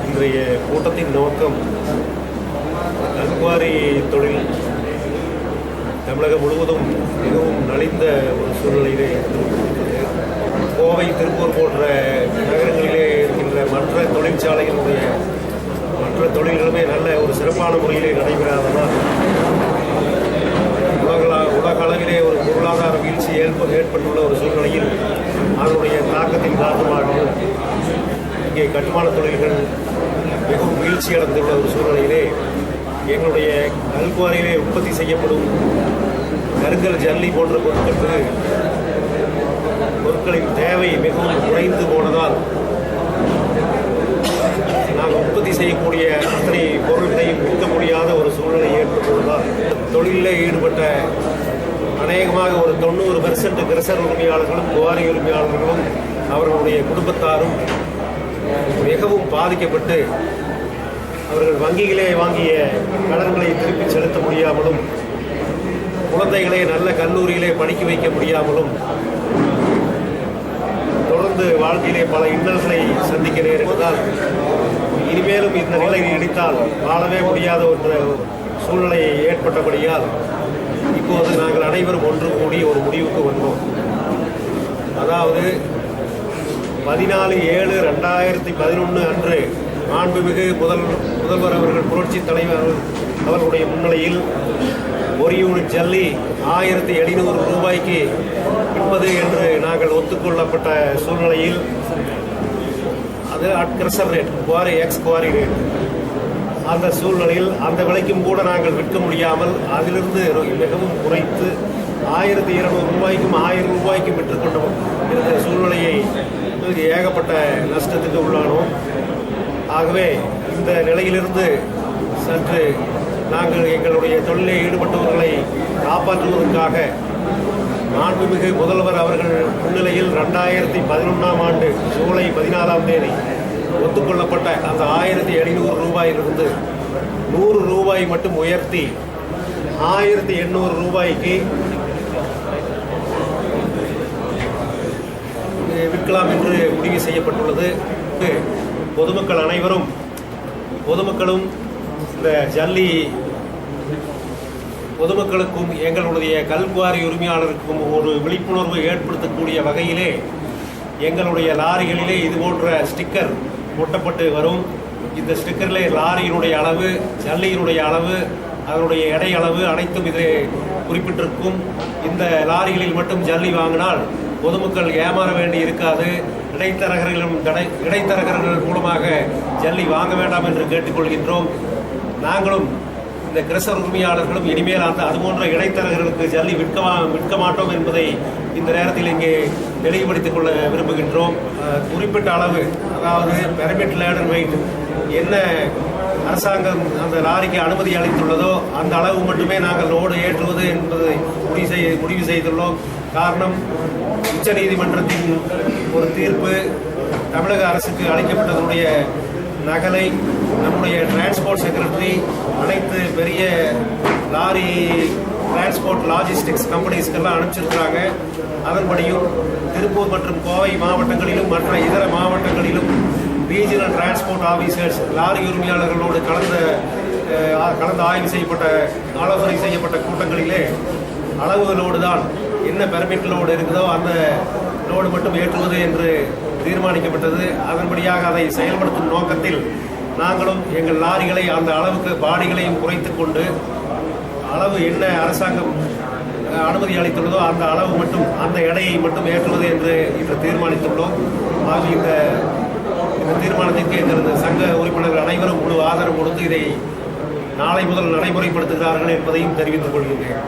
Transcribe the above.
இன்றைய கூட்டத்தின் நோக்கம் கல்குவாரி தொழில் தமிழகம் முழுவதும் மிகவும் நலிந்த ஒரு சூழ்நிலையிலே கோவை, திருப்பூர் போன்ற நகரங்களிலே இருக்கின்ற மற்ற தொழிற்சாலைகளுடைய மற்ற தொழில்களுமே நல்ல ஒரு சிறப்பான முறையிலே நடைபெறாததால் உலக அளவிலே ஒரு பொருளாதார வீழ்ச்சி ஏற்பட்டுள்ள ஒரு சூழ்நிலையில் அதனுடைய தாக்கத்தின் காரணமாகவும் இங்கே கட்டுமான தொழில்கள் மிகவும் வீழ்ச்சி அடைந்துள்ள ஒரு சூழ்நிலையிலே எங்களுடைய கல்குவாரியிலே உற்பத்தி செய்யப்படும் கருங்கல், ஜல்லி போன்ற பொருட்களின் தேவை மிகவும் குறைந்து போனதால் நாங்கள் உற்பத்தி செய்யக்கூடிய அத்தனை பொருட்களையும் விற்க முடியாத ஒரு சூழ்நிலை ஏற்பட்டுள்ளதால் தொழிலில் ஈடுபட்ட அநேகமாக ஒரு 90% கிரசர் உரிமையாளர்களும், குவாரி உரிமையாளர்களும் அவர்களுடைய குடும்பத்தாரும் மிகவும் பாதிக்கப்பட்டு அவர்கள் வங்கிகளே வாங்கிய கடன்களை திருப்பி செலுத்த முடியாமலும், குழந்தைகளை நல்ல கல்லூரியிலே படிக்க வைக்க முடியாமலும், தொடர்ந்து வாழ்க்கையிலே பல இன்னல்களை சந்திக்க நேரிட்டதால் இனிமேலும் இந்த நிலை நீடித்தால் வாழவே முடியாத ஒரு சூழ்நிலை ஏற்பட்டபடியால் இப்போது நாங்கள் அனைவரும் ஒன்று கூடி ஒரு முடிவுக்கு வந்தோம். அதாவது 14/7/2011 அன்று மாண்புமிகு முதல்வர் அவர்கள், புரட்சி தலைவர் அவர்களுடைய முன்னிலையில் ஒரு யூனிட் ஜல்லி 1700 ரூபாய்க்கு விற்பது என்று நாங்கள் ஒத்துக்கொள்ளப்பட்ட சூழ்நிலையில் அது crusher rate, quarry quarry rate, அந்த சூழ்நிலையில் அந்த விலைக்கும் கூட நாங்கள் விற்க முடியாமல் அதிலிருந்து மிகவும் குறைத்து 1200 ரூபாய்க்கும் 1000 ரூபாய்க்கும் விற்றுக்கொண்டோம். இந்த சூழ்நிலையை ஏகப்பட்ட நஷ்டத்துக்கு உள்ளானோம். ஆகவே இந்த நிலையிலிருந்து சற்று நாங்கள் எங்களுடைய தொழிலில் ஈடுபட்டவர்களை காப்பாற்றுவதற்காக மாண்புமிகு முதல்வர் அவர்கள் முன்னிலையில் 2011ஆம் ஆண்டு ஜூலை 14ஆம் தேதி ஒத்துக்கொள்ளப்பட்ட அந்த 1700 ரூபாயிலிருந்து 100 ரூபாய் மட்டும் உயர்த்தி 1800 ரூபாய்க்கு விற்கலாம் என்று முடிவு செய்யப்பட்டுள்ளது. பொதுமக்களும் இந்த ஜல்லி பொதுமக்களுக்கும் எங்களுடைய கல்குவாரி உரிமையாளருக்கும் ஒரு விழிப்புணர்வு ஏற்படுத்தக்கூடிய வகையிலே எங்களுடைய லாரிகளிலே இது போன்ற ஸ்டிக்கர் ஒட்டப்பட்டு வரும். இந்த ஸ்டிக்கரிலே லாரியினுடைய அளவு, ஜல்லியினுடைய அளவு, அதனுடைய எடை அளவு அனைத்தும் இதில் குறிப்பிட்டிருக்கும். இந்த லாரிகளில் மட்டும் ஜல்லி வாங்கினால் பொதுமக்கள் ஏமாற வேண்டி இருக்காது. இடைத்தரகர்கள் மூலமாக ஜல்லி வாங்க வேண்டாம் என்று கேட்டுக்கொள்கின்றோம். நாங்களும் இந்த கிரசர் உரிமையாளர்களும் இனிமேல் அது போன்ற இடைத்தரகர்களுக்கு ஜல்லி விற்க மாட்டோம் என்பதை இந்த நேரத்தில் இங்கே தெளிவுபடுத்திக் கொள்ள விரும்புகின்றோம். குறிப்பிட்ட அளவு, அதாவது பெர்மிட் லேடன் வெயிட் என்ன அரசாங்கம் அந்த லாரிக்கு அனுமதி அளித்துள்ளதோ அந்த அளவு மட்டுமே நாங்கள் லோடு ஏற்றுவது என்பதை முடிவு செய்துள்ளோம். காரணம், உச்சநீதிமன்றத்தின் ஒரு தீர்ப்பு தமிழக அரசுக்கு அளிக்கப்பட்டதனுடைய நகலை நம்முடைய டிரான்ஸ்போர்ட் செக்ரட்டரி அனைத்து பெரிய லாரி டிரான்ஸ்போர்ட் லாஜிஸ்டிக்ஸ் கம்பெனிஸ்க்கெல்லாம் அனுப்பிச்சிருக்கிறாங்க. அதன்படியும் திருப்பூர் மற்றும் கோவை மாவட்டங்களிலும் மற்ற இதர மாவட்டங்களிலும் ரீஜனல் டிரான்ஸ்போர்ட் ஆஃபீஸர்ஸ் லாரி உரிமையாளர்களோடு கலந்து ஆய்வு செய்யப்பட்ட, ஆலோசனை செய்யப்பட்ட கூட்டங்களிலே அளவுகளோடு தான் என்ன பெர்மிட் லோடு இருக்குதோ அந்த லோடு மட்டும் ஏற்றுவது என்று தீர்மானிக்கப்பட்டது. அதன்படியாக அதை செயல்படுத்தும் நோக்கத்தில் நாங்களும் எங்கள் லாரிகளை அந்த அளவுக்கு பாடிகளையும் குறைத்துக் கொண்டு அளவு என்ன அரசாங்கம் அனுமதி அளித்துள்ளதோ அந்த அளவு மட்டும், அந்த எடையை மட்டும் ஏற்றுவது என்று இன்று தீர்மானித்துள்ளோம். ஆக இந்த தீர்மானத்திற்கு எங்களது சங்க உறுப்பினர்கள் அனைவரும் முழு ஆதரவு கொடுத்து இதை நாளை முதல் நடைமுறைப்படுத்துகிறார்கள் என்பதையும் தெரிவித்துக் கொள்கின்றேன்.